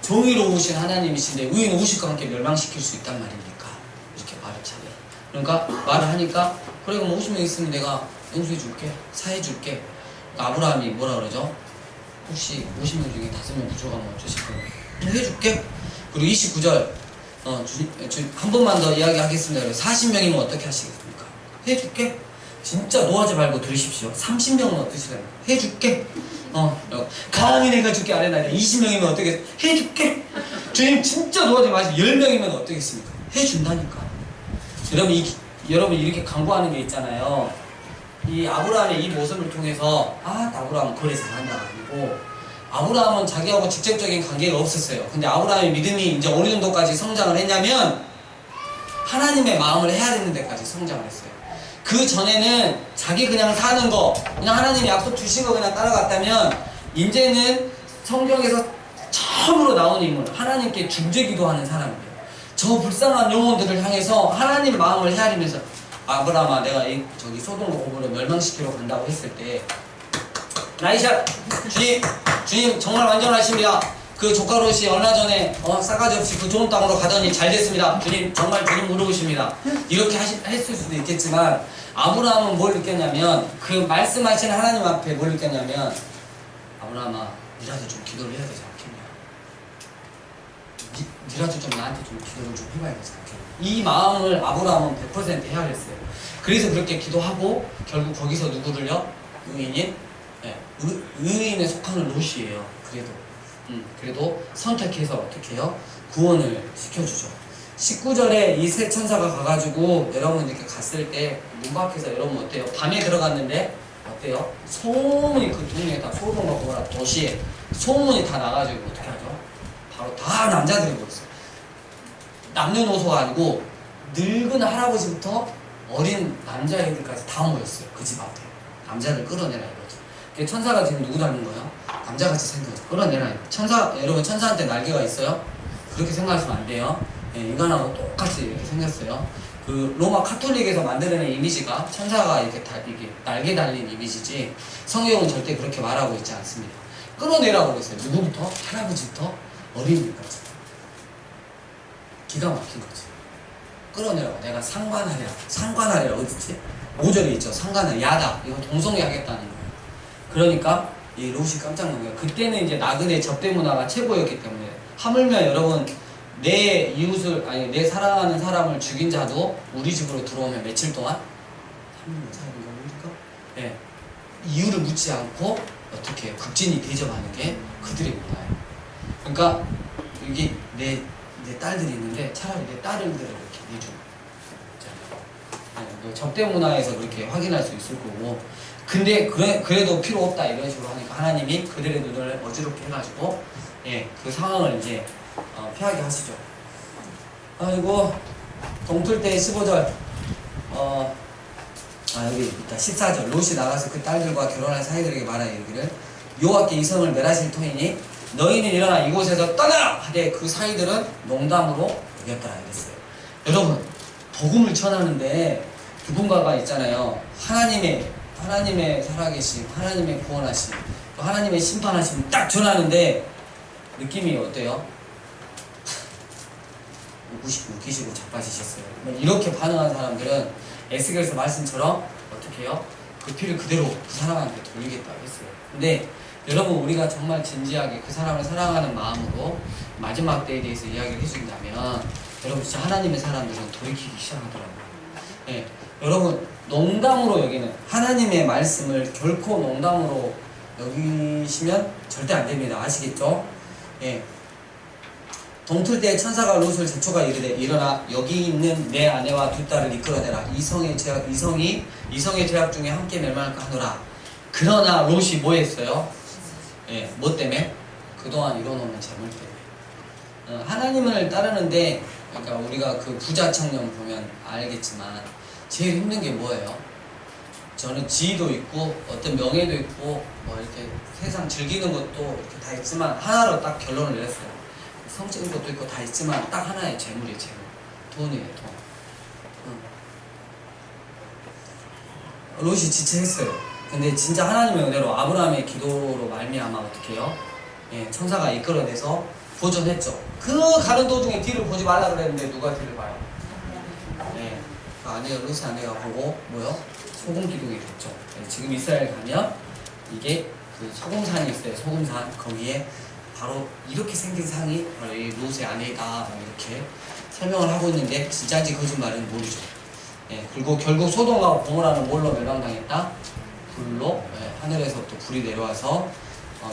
정의로우신 하나님이신데 의인 50과 함께 멸망시킬 수 있단 말입니까? 이렇게 말을 차요. 그러니까 말을 하니까 그래 그럼 50명 있으면 내가 용서해 줄게, 사해 줄게. 그러니까 아브라함이 뭐라 그러죠? 혹시 50명 중에 5명 부족하면 어쩌실 거예요? 해줄게. 그리고 29절 한 번만 더 이야기하겠습니다. 40명이면 어떻게 하시겠습니까? 해줄게. 진짜 노하지 말고 들으십시오. 30명은 어떠시래요? 해줄게. 감히 내가 줄게 안 해놔야 20명이면 어떻게 해줄게. 주님 진짜 노하지 마시고 10명이면 어떻겠습니까? 해준다니까. 여러분 이렇게 강구하는 게 있잖아요. 이 아브라함의 이 모습을 통해서 아브라함 거래 잘한다가 아니고 아브라함은 자기하고 직접적인 관계가 없었어요. 근데 아브라함의 믿음이 이제 어느 정도까지 성장을 했냐면 하나님의 마음을 해야 되는 데까지 성장을 했어요. 그 전에는 자기 그냥 사는 거, 그냥 하나님이 약속 주신 거 그냥 따라갔다면 이제는 성경에서 처음으로 나온 인물, 하나님께 중재기도하는 사람이에요. 저 불쌍한 영혼들을 향해서 하나님 마음을 헤아리면서 아브라함아 내가 저기 소돔과 고모를 멸망시키러 간다고 했을 때 나이샷 주님 정말 완전하십니다. 그 조카 롯이 얼마 전에 싸가지 없이 그 좋은 땅으로 가더니 잘 됐습니다. 주님 정말 주님 모르시입니다. 이렇게 했을 수도 있겠지만 아브라함은 뭘 느꼈냐면 그 말씀하신 하나님 앞에 뭘 느꼈냐면 아브라함아 니라도 좀 기도를 해야 되지 않겠냐. 니라도 좀 나한테 좀 기도를 좀 해봐야 되지 않겠냐. 이 마음을 아브라함은 100% 헤아렸어요. 그래서 그렇게 기도하고 결국 거기서 누구를요? 의인에 속하는 롯이에요. 그래도 그래도 선택해서 어떻게 해요? 구원을 시켜주죠. 19절에 이 세 천사가 가가지고 여러분 이렇게 갔을 때 문 밖에서 여러분 어때요? 밤에 들어갔는데 어때요? 소문이 그 동네에 다 소동과 고라 도시에 소문이 다 나가지고 어떻게 하죠? 바로 다 남자들이 모였어요. 남녀노소가 아니고 늙은 할아버지부터 어린 남자애들까지 다 모였어요. 그 집 앞에. 남자를 끌어내라 이거죠. 천사가 지금 누구 닮은 거예요? 남자같이 생겨서 끌어내라. 천사, 여러분 천사한테 날개가 있어요? 그렇게 생각하시면 안 돼요. 예, 인간하고 똑같이 이렇게 생겼어요. 그 로마 카톨릭에서 만들어낸 이미지가 천사가 이렇게 날개 달린 이미지지 성경은 절대 그렇게 말하고 있지 않습니다. 끌어내라고 그랬어요. 누구부터? 할아버지부터 어린이까지. 기가 막힌 거지. 끌어내라고. 내가 상관하랴. 상관하랴 어디지? 5절에 있죠. 상관하랴. 야다. 이거 동성애하겠다는 거예요. 그러니까 이 롯이 깜짝 놀라요. 그때는 이제 나그네 접대 문화가 최고였기 때문에 하물며 여러분 내 이웃을 아니 내 사랑하는 사람을 죽인 자도 우리 집으로 들어오면 며칠 동안 3년 사람인가 뭡니까? 예. 이유를 묻지 않고 어떻게 극진히 대접하는 게 그들의 문화예요. 그러니까 여기 내 딸들이 있는데 차라리 내 딸들을 이렇게 내줘. 접대 문화에서 그렇게 확인할 수 있을 거고. 근데 그래도 필요 없다 이런 식으로 하니까 하나님이 그들의 눈을 어지럽게 해가지고 예, 그 상황을 이제 피하게 하시죠. 그리고 동틀 때 15절 여기 있다. 14절 롯이 나가서 그 딸들과 결혼할 사이들에게 말하여 이르기를 여호와께 이 성을 멸하실 터이니 너희는 일어나 이곳에서 떠나라 하되 그 사이들은 농담으로 여겼더라 이랬어요. 여러분 복음을 전하는데 누군가가 있잖아요. 하나님의 살아계심, 하나님의 구원하심, 또 하나님의 심판하심 딱 전하는데 느낌이 어때요? 웃기시고 자빠지셨어요. 이렇게 반응한 사람들은 에스겔서 말씀처럼 어떻게 해요? 그 피를 그대로 그 사람한테 돌리겠다고 했어요. 근데 여러분 우리가 정말 진지하게 그 사람을 사랑하는 마음으로 마지막 때에 대해서 이야기를 해준다면 여러분 진짜 하나님의 사람들은 돌이키기 시작하더라고요. 예, 여러분 농담으로 여기는 하나님의 말씀을 결코 농담으로 여기시면 절대 안 됩니다. 아시겠죠? 예. 동틀 때 천사가 롯을 재촉하 이르되 일어나 여기 있는 내 아내와 두 딸을 이끌어내라. 이성의 죄악 중에 함께 멸망할까 하노라. 그러나 롯이 뭐 했어요? 예, 뭐 때문에? 그동안 이뤄놓은 재물 때문에. 하나님을 따르는데 그러니까 우리가 그 부자 청년 보면 알겠지만 제일 힘든 게 뭐예요? 저는 지위도 있고 어떤 명예도 있고 뭐 이렇게 세상 즐기는 것도 이렇게 다 있지만 하나로 딱 결론을 내렸어요. 성적인 것도 있고 다 있지만 딱 하나의 재물이에요. 재물. 돈이에요. 돈. 롯이 지체했어요. 근데 진짜 하나님의 은혜로 아브라함의 기도로 말미암아 어떻게 해요? 예, 천사가 이끌어내서 보존했죠. 그 가는 도중에 뒤를 보지 말라 그랬는데 누가 뒤를 봐요? 예, 그 아내가 롯의 아내가 보고 뭐요? 소금 기둥이 됐죠. 예, 지금 이스라엘 가면 이게 그 소금산이 있어요. 소금산 거기에 바로 이렇게 생긴 상이 바로 이 롯의 아내다 이렇게 설명을 하고 있는데 진짜인지 거짓말은 모르죠. 예, 그리고 결국 소돔과 고모라는 뭘로 멸망당했다? 불로. 예, 하늘에서부터 불이 내려와서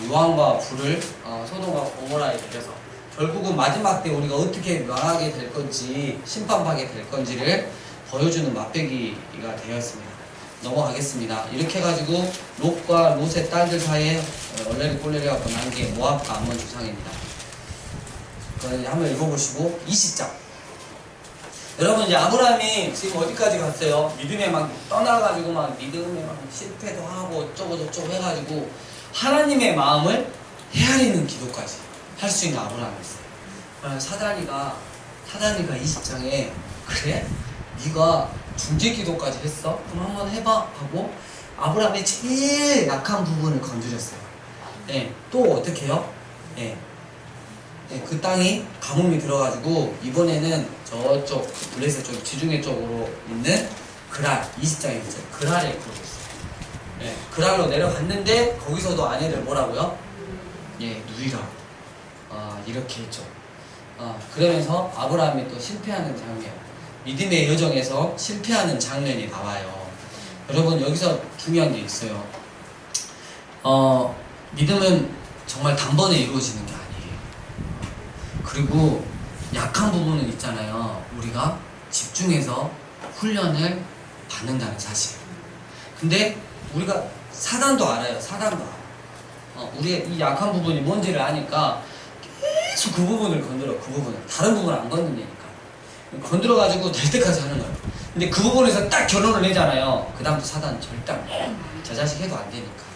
요한과 불을 소돔과 고모라에 들여서 결국은 마지막 때 우리가 어떻게 멸하게 될 건지 심판받게 될 건지를 보여주는 맛배기가 되었습니다. 넘어가겠습니다. 이렇게 해가지고 롯과 롯의 딸들 사이에 얼레리 꼴레리 갖고 난 게 모압과 암몬 조상입니다. 한번 읽어보시고 20장. 여러분 이제 아브라함이 지금 어디까지 갔어요? 믿음에 막 떠나가지고 막 믿음에 막 실패도 하고 어쩌고 저쩌고 해가지고 하나님의 마음을 헤아리는 기도까지 할 수 있는 아브라함이었어요. 사단이가 20장에 그래? 네가 중재 기도까지 했어? 그럼 한번 해봐 하고 아브라함의 제일 약한 부분을 건드렸어요. 예, 또 어떻게 해요? 예, 그 땅이 가뭄이 들어가지고 이번에는 저쪽 블레셋 쪽 지중해 쪽으로 있는 그랄 20장에 있죠. 그랄에 그러겠어요. 예, 그랄로 내려갔는데 거기서도 아내를 뭐라고요? 예, 누이라고 이렇게 했죠. 그러면서 아브라함이 또 실패하는 장면, 믿음의 여정에서 실패하는 장면이 나와요. 여러분 여기서 중요한 게 있어요. 믿음은 정말 단번에 이루어지는 게 아니에요. 그리고 약한 부분은 있잖아요. 우리가 집중해서 훈련을 받는다는 사실. 근데 우리가 사단도 알아요. 사단도 알아요. 우리의 이 약한 부분이 뭔지를 아니까 계속 그 부분을 건드려. 그 부분을. 다른 부분을 안 건드리니까. 건드려가지고 될 때까지 하는 거예요. 근데 그 부분에서 딱 결론을 내잖아요. 그 다음부터 사단은 절대 안 돼요. 저 자식 해도 안 되니까.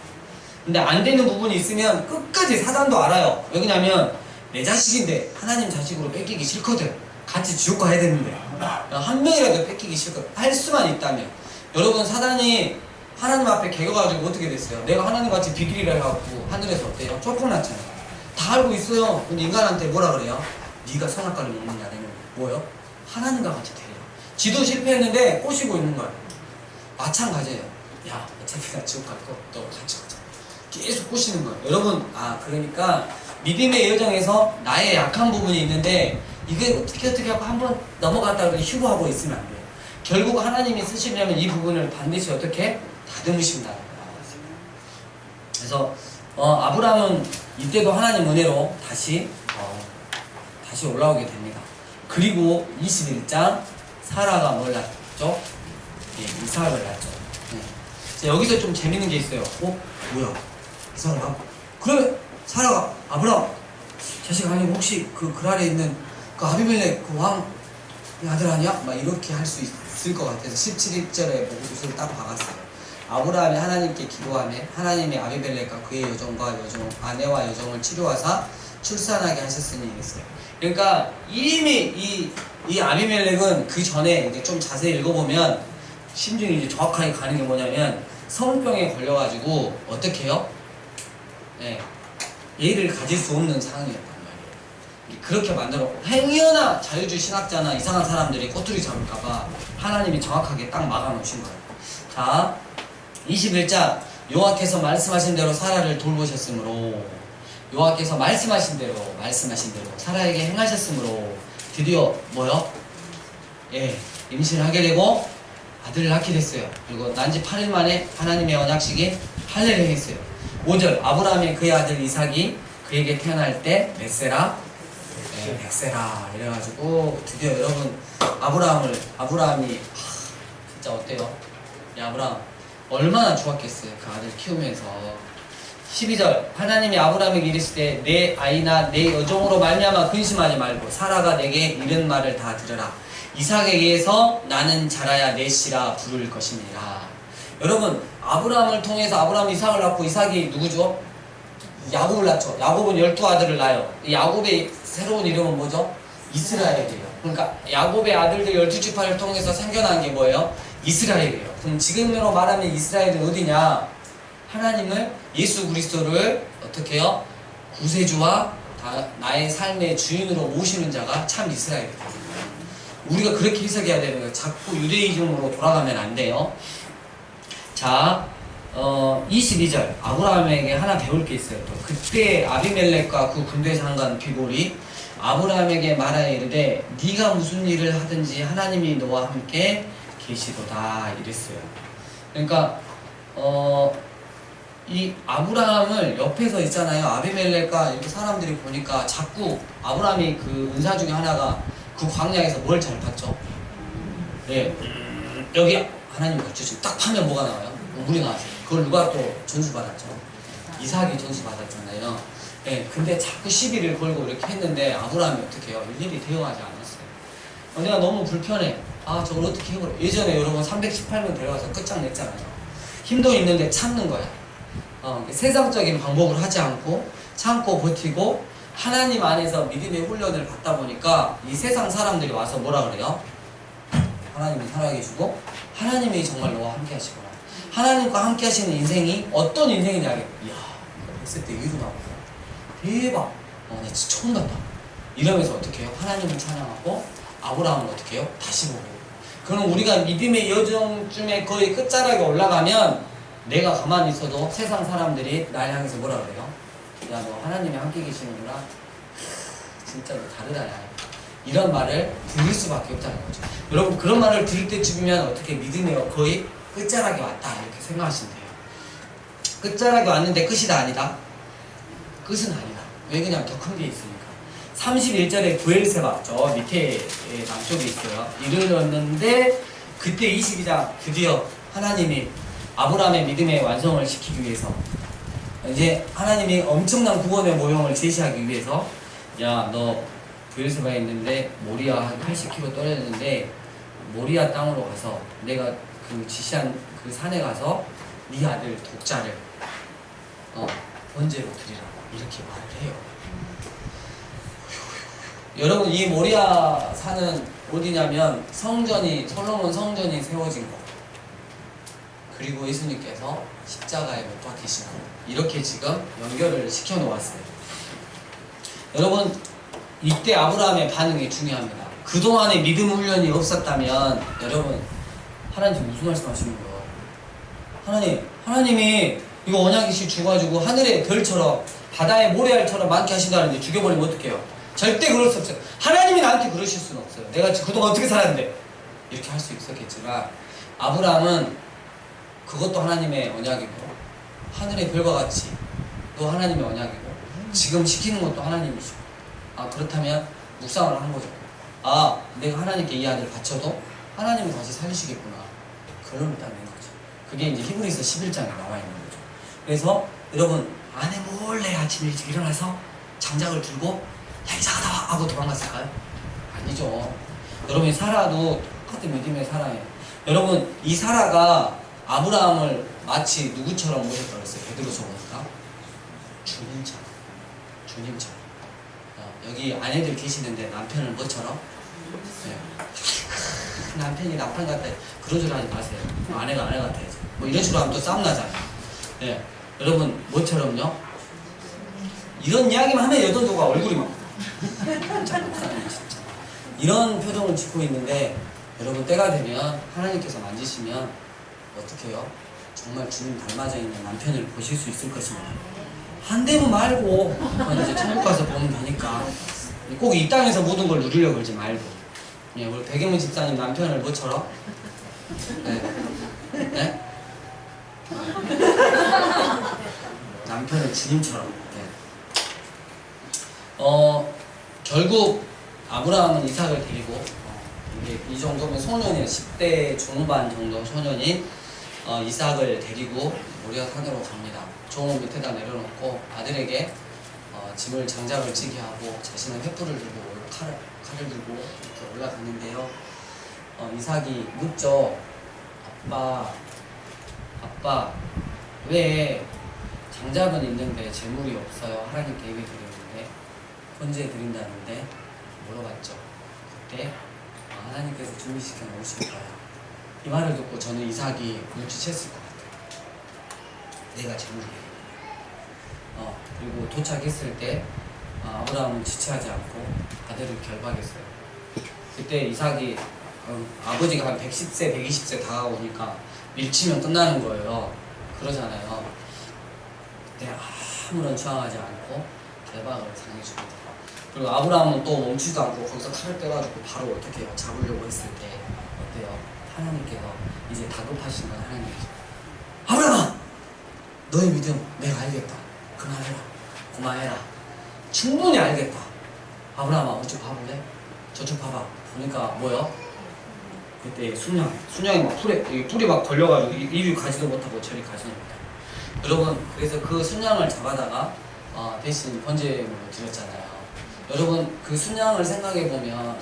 근데 안 되는 부분이 있으면 끝까지 사단도 알아요. 왜냐면 내 자식인데 하나님 자식으로 뺏기기 싫거든. 같이 지옥 가야 되는데 한 명이라도 뺏기기 싫거든. 할 수만 있다면. 여러분, 사단이 하나님 앞에 개겨가지고 어떻게 됐어요? 내가 하나님같이 비길이라 해갖고 하늘에서 어때요? 쫓겨났잖아요. 다 알고 있어요. 근데 인간한테 뭐라 그래요? 네가 선악과를 먹느냐 아니면 뭐요? 하나님과 같이 되려. 지도 실패했는데 꼬시고 있는 거예요. 마찬가지예요. 야, 어차피 나 지옥 갈 거 너 같이 가자. 계속 꼬시는 거예요. 여러분, 그러니까 믿음의 여정에서 나의 약한 부분이 있는데 이게 어떻게 하고 한번 넘어갔다가 휴고하고 있으면 안 돼요. 결국 하나님이 쓰시려면 이 부분을 반드시 어떻게 다듬으신다는 거예요. 그래서 아브라함은 이때도 하나님 은혜로 다시 올라오게 됩니다. 그리고 21장 사라가 뭘 낳죠? 예, 이삭을 낳죠. 자, 여기서 좀 재밌는 게 있어요. 뭐야? 이삭을 낳아? 그러면 사라가 아브라함 자식 아니고 혹시 그 아래 있는 그 아비멜렉 그 왕 아들 아니야? 막 이렇게 할 수 있을 것 같아서 17절에 보고서를 딱 박았어요. 아브라함이 하나님께 기도하며 하나님의 아비멜렉과 그의 아내와 여종을 치료하사 출산하게 하셨으니 이랬어요. 그러니까 이미 이 아비멜렉은 그 전에 이제 좀 자세히 읽어보면 심중이 이제 정확하게 가는 게 뭐냐면 성병에 걸려가지고 어떻게 해요? 네, 얘를 가질 수 없는 상황이었단 말이에요. 그렇게 만들어 행여나 자유주의 신학자나 이상한 사람들이 꼬투리 잡을까봐 하나님이 정확하게 딱 막아놓으신 거예요. 자, 21장 여호와께서 말씀하신 대로 사라를 돌보셨으므로 여호와께서 말씀하신 대로 사라에게 행하셨으므로 드디어 뭐요? 예, 임신을 하게 되고 아들을 낳게 됐어요. 그리고 난지 8일 만에 하나님의 언약식인 할례를 했어요. 5절 아브라함의 그의 아들 이삭이 그에게 태어날 때 벳세라 백세라 이래가지고 드디어 여러분 아브라함이 진짜 어때요? 아브라함 얼마나 좋았겠어요. 그 아들 키우면서. 12절 하나님이 아브라함에게 이르시되 내 아이나 내 여종으로 말미암아 근심하지 말고 사라가 내게 이른 말을 다 들으라. 이삭에게서 나는 자라야 내 씨라 부를 것이니라. 여러분, 아브라함을 통해서 아브라함이 이삭을 낳고 이삭이 누구죠? 야곱을 낳죠. 야곱은 12아들을 낳아요. 야곱의 새로운 이름은 뭐죠? 이스라엘이에요. 그러니까 야곱의 아들들 12지파를 통해서 생겨난 게 뭐예요? 이스라엘이에요. 그럼 지금으로 말하면 이스라엘은 어디냐? 하나님을 예수 그리스도를 어떻게 해요? 구세주와 나의 삶의 주인으로 모시는 자가 참 이스라엘이다. 우리가 그렇게 해석해야 되는 거예요. 자꾸 유대이즘으로 돌아가면 안 돼요. 자, 22절 아브라함에게 하나 배울 게 있어요. 또 그때 아비멜렉과 그 군대 장관 비볼이 아브라함에게 말하여 이르되 네가 무슨 일을 하든지 하나님이 너와 함께 계시도다 이랬어요. 그러니까 이 아브라함을 옆에서 있잖아요. 아비멜렉과 이렇게 사람들이 보니까 자꾸 아브라함이 그 은사 중에 하나가 그 광야에서 뭘 잘 봤죠? 네, 여기 하나님 거쳐서 딱 파면 뭐가 나와요? 물이 나왔어요. 그걸 누가 또 전수받았죠? 이삭이 전수받았잖아요. 네, 근데 자꾸 시비를 걸고 이렇게 했는데 아브라함이 어떻게 해요? 일일이 대응하지 않았어요. 내가 너무 불편해. 저걸 어떻게 해버려. 예전에 여러분 318명 데려가서 끝장냈잖아요. 힘도 있는데 참는 거야. 세상적인 방법을 하지 않고 참고 버티고 하나님 안에서 믿음의 훈련을 받다 보니까 이 세상 사람들이 와서 뭐라 그래요? 하나님이 살아계시고 하나님이 정말 너와 함께 하시구나. 하나님과 함께 하시는 인생이 어떤 인생이냐. 이야, 100세 때 이루 나오고 대박. 나 진짜 처음 봤다. 이러면서 어떻게 해요? 하나님을 찬양하고 아브라함을 어떻게 해요? 다시 보고. 그럼 우리가 믿음의 여정쯤에 거의 끝자락에 올라가면 내가 가만히 있어도 세상 사람들이 날 향해서 뭐라 그래요? 야, 너 하나님이 함께 계시는구나. 진짜 너 다르다, 야. 이런 말을 들을 수밖에 없다는 거죠. 여러분, 그런 말을 들을 때쯤이면 어떻게 믿음의 거의 끝자락에 왔다 이렇게 생각하시면 돼요. 끝자락에 왔는데 끝이다 아니다? 끝은 아니다. 왜 그냥 더 큰 게 있으니까. 31절에 부엘세바 저 밑에 남쪽에 있어요. 이르렀는데 그때 22장 드디어 하나님이 아브라함의 믿음의 완성을 시키기 위해서 이제 하나님이 엄청난 구원의 모형을 제시하기 위해서 야 너 부엘세바에 있는데 모리아 한 80km 떨어졌는데 모리아 땅으로 가서 내가 그 지시한 그 산에 가서 네 아들 독자를 번제로 드리라 이렇게 말을 해요. 여러분 이 모리아 산은 어디냐면 성전이 솔로몬 성전이 세워진 거 그리고 예수님께서 십자가에 못 박히신 거 이렇게 지금 연결을 시켜 놓았어요. 여러분 이때 아브라함의 반응이 중요합니다. 그동안의 믿음 훈련이 없었다면 여러분 하나님 지금 무슨 말씀 하시는 거예요? 하나님이 이거 언약이시 주가지고 하늘의 별처럼 바다의 모래알처럼 많게 하신다는데 죽여버리면 어떡해요? 절대 그럴 수 없어요. 하나님이 나한테 그러실 수는 없어요. 내가 그동안 어떻게 살았는데 이렇게 할 수 있었겠지만 아브라함은 그것도 하나님의 언약이고 하늘의 별과 같이 또 하나님의 언약이고 지금 시키는 것도 하나님이시고 그렇다면 묵상을 한 거죠. 내가 하나님께 이 아들 바쳐도 하나님이 다시 살리시겠구나. 결론을 딱 낸 거죠. 그게 이제 히브리서 11장에 나와 있는 거죠. 그래서 여러분 아내 몰래 아침 일찍 일어나서 장작을 들고 야 이사가 나와 하고 도망갔을까요? 아니죠. 여러분 사라도 똑같은 믿음의 사라예요. 여러분 이 사라가 아브라함을 마치 누구처럼 모셨다고 그랬어요? 베드로서 보니까 주님처럼 여기 아내들 계시는데 남편을 뭐처럼? 네. 남편이 남편 같아 그런 소리 하지 마세요. 아내가 아내 같아야지 뭐 이런 식으로 하면 또 싸움 나잖아요. 네. 여러분 뭐처럼요? 이런 이야기만 하면 여전도가 얼굴이 막 진짜 이런 표정을 짓고 있는데 여러분 때가 되면 하나님께서 만지시면 어떻게 해요? 정말 주님 닮아져 있는 남편을 보실 수 있을 것입니다. 한 대도 말고 이제 천국 가서 보면 되니까 꼭 이 땅에서 모든 걸 누리려고 그러지 말고 우리 백영훈 집사님 남편을 뭐처럼? 네? 남편을 주님처럼 결국 아브라함은 이삭을 데리고 이 정도면 소년이에요. 10대 중반 정도 소년인 이삭을 데리고 모리아 산으로 갑니다. 종을 밑에다 내려놓고 아들에게 짐을 장작을 찌게 하고 자신은 횃불을 들고 칼을 들고 이렇게 올라가는데요. 이삭이 묻죠. 아빠 왜 장작은 있는데 재물이 없어요? 하나님께 예배 드리는데 번제 드린다는데 물어봤죠. 그때 하나님께서 준비시켜 놓으실 거야. 이 말을 듣고 저는 이삭이 눈치챘을 것 같아요. 내가 재물이에요. 그리고 도착했을 때 아브라함은 지체하지 않고 아들을 결박했어요. 그때 이삭이 아버지가 한 110세, 120세 다가오니까 밀치면 끝나는 거예요. 그러잖아요. 그때 아무런 저항하지 않고 결박을 당해줍니다. 그리고 아브라함은 또 멈추지도 않고 거기서 칼을 떼가지고 바로 어떻게 해요? 잡으려고 했을 때 어때요? 하나님께서 이제 다급하신 건 하나님이죠. 아브라함아! 너의 믿음 내가 알겠다. 그만해라. 그만해라. 충분히 알겠다. 아브라함아 우측 봐볼래? 저쪽 봐봐. 보니까 뭐요? 그때 순양이 막 뿔이 막 걸려가지고 이리 가지도 못하고 저리 가지도 못하고 여러분 그래서 그 순양을 잡아다가 대신 번제물로 드렸잖아요. 여러분 그 순양을 생각해보면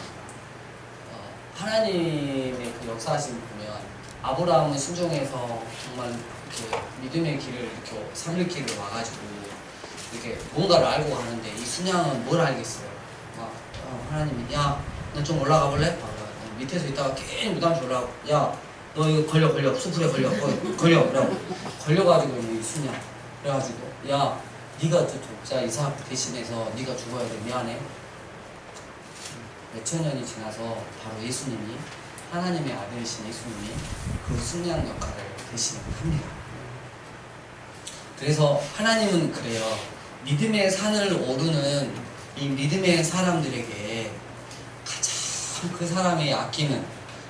하나님의 그 역사하심을 보면 아브라함은 순종해서 정말 이렇게 믿음의 길을 이렇게 삼릴 길을 와가지고 이렇게 뭔가를 알고 가는데 이 순양은 뭘 알겠어요? 하나님이 야 너 좀 올라가 볼래? 밑에서 있다가 괜히 무단치 올라가고 야 너 이거 걸려 수풀에 걸려 걸려가지고 이 순양 그래가지고 야 네가 저 독자 이삭 대신해서 네가 죽어야 돼 미안해. 몇천 년이 지나서 바로 예수님이 하나님의 아들이신 예수님이 그 순양 역할을 대신합니다. 그래서 하나님은 그래요. 믿음의 산을 오르는 이 믿음의 사람들에게 가장 그 사람이 아끼는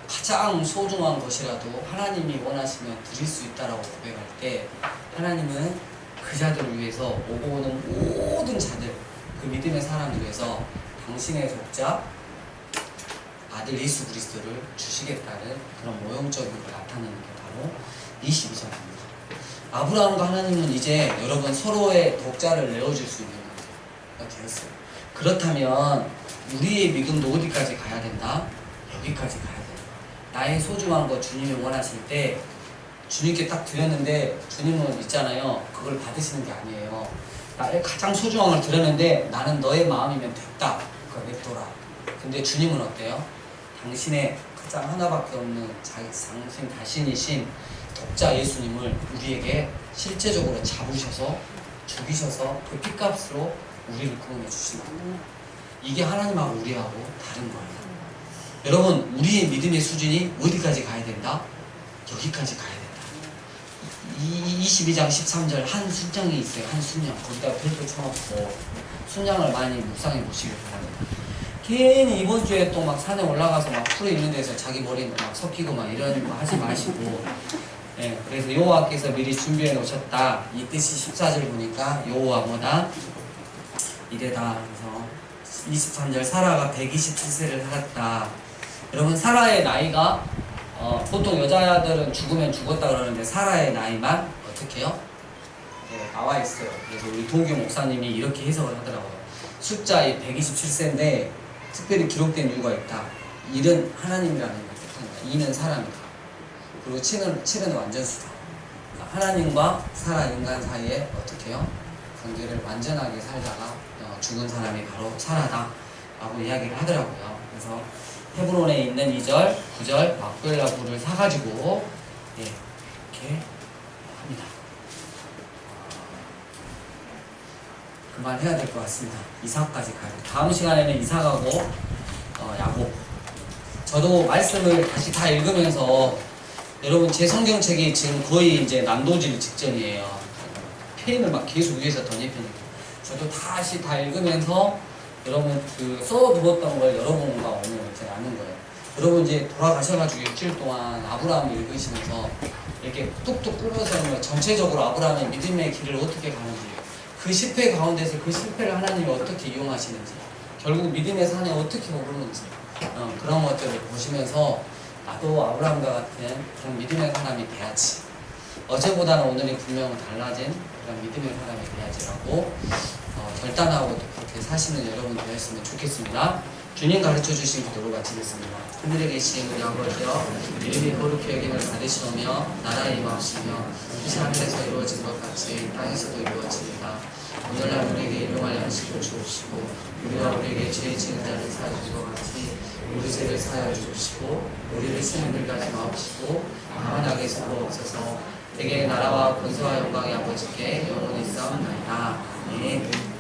가장 소중한 것이라도 하나님이 원하시면 드릴 수 있다라고 고백할 때 하나님은 그 자들을 위해서 오고 오는 모든 자들 그 믿음의 사람을 위해서 당신의 독자 아들 예수 그리스도를 주시겠다는 그런 모형적인 걸 나타내는 게 바로 22장입니다. 아브라함과 하나님은 이제 여러분 서로의 독자를 내어줄 수 있는 관계가 되었어요. 그렇다면 우리의 믿음도 어디까지 가야 된다? 여기까지 가야 된다. 나의 소중한 거 주님이 원하실 때 주님께 딱 드렸는데 주님은 있잖아요. 그걸 받으시는 게 아니에요. 나의 가장 소중한 걸 드렸는데 나는 너의 마음이면 됐다. 그걸 냅둬라. 근데 주님은 어때요? 당신의 가장 하나밖에 없는 당신 자신이신 독자 예수님을 우리에게 실제적으로 잡으셔서 죽이셔서 그 피값으로 우리를 구원해 주시는 거예요. 이게 하나님하고 우리하고 다른 거예요. 여러분, 우리의 믿음의 수준이 어디까지 가야 된다? 여기까지 가야 된다. 22장 13절 한 순장이 있어요. 한 순장. 거기다가 별표 쳐놓고 순장을 많이 묵상해 보시길 바랍니다. 괜히 이번 주에 또 막 산에 올라가서 막 풀에 있는 데서 자기 머리 막 섞이고 막 이런 거 하지 마시고, 예, 그래서 여호와께서 미리 준비해 놓으셨다. 이 뜻이 14절 보니까 여호와 뭐다? 이래다. 그래서 23절 사라가 127세를 살았다. 여러분, 사라의 나이가 보통 여자들은 죽으면 죽었다 그러는데 사라의 나이만 어떻게 해요? 네, 나와 있어요. 그래서 우리 동규 목사님이 이렇게 해석을 하더라고요. 숫자에 127세인데 특별히 기록된 이유가 있다. 1은 하나님이라는 걸 뜻합니다. 2는 사람이다. 그리고 7은 완전수다. 그러니까 하나님과 사라 인간 사이에 어떻게 해요? 관계를 완전하게 살다가 죽은 사람이 바로 사라다 라고 이야기를 하더라고요. 그래서 헤브론에 있는 2절, 9절 막벨라 굴을 사가지고, 예, 이렇게 합니다. 그만해야 될 것 같습니다. 이사까지 가요. 다음 시간에는 이사가고 야곱. 저도 말씀을 다시 다 읽으면서 여러분 제 성경책이 지금 거의 이제 난도질 직전이에요. 페인을 막 계속 위에서 던지니까 저도 다시 다 읽으면서 여러분 그 써두었던 걸 여러분과 오늘 이렇게 나눈 거예요. 여러분 이제 돌아가셔가지고 일주일 동안 아브라함을 읽으시면서 이렇게 뚝뚝 끌면서 전체적으로 아브라함의 믿음의 길을 어떻게 가는지, 그 실패 가운데서 그 실패를 하나님이 어떻게 이용하시는지, 결국 믿음의 산에 어떻게 오르는지, 그런 것들을 보시면서 나도 아브라함과 같은 그런 믿음의 사람이 돼야지, 어제보다는 오늘이 분명 달라진 그런 믿음의 사람이 돼야지라고 결단하고 그렇게 사시는 여러분 되었으면 좋겠습니다. 주님 가르쳐 주신 기도를 마치겠습니다. 하늘에 계신 우리 아버지여, 이름이 거룩히 여김을 받으시오며 나라의 임하시며 뜻이 하늘에서 이루어진 것 같이 땅에서도 이루어지리라. 오늘날 우리에게 일용할 양식을 주옵시고 우리가 우리에게 죄 지은 자를 사하여 주신 것 같이 우리 죄를 사하여 주옵시고 우리를 시험에 들게 하지 마옵시고 다만 악에서 구하옵소서. 대개 나라와 권세와 영광의 아버지께 영원히 있사옵나이다. 아멘.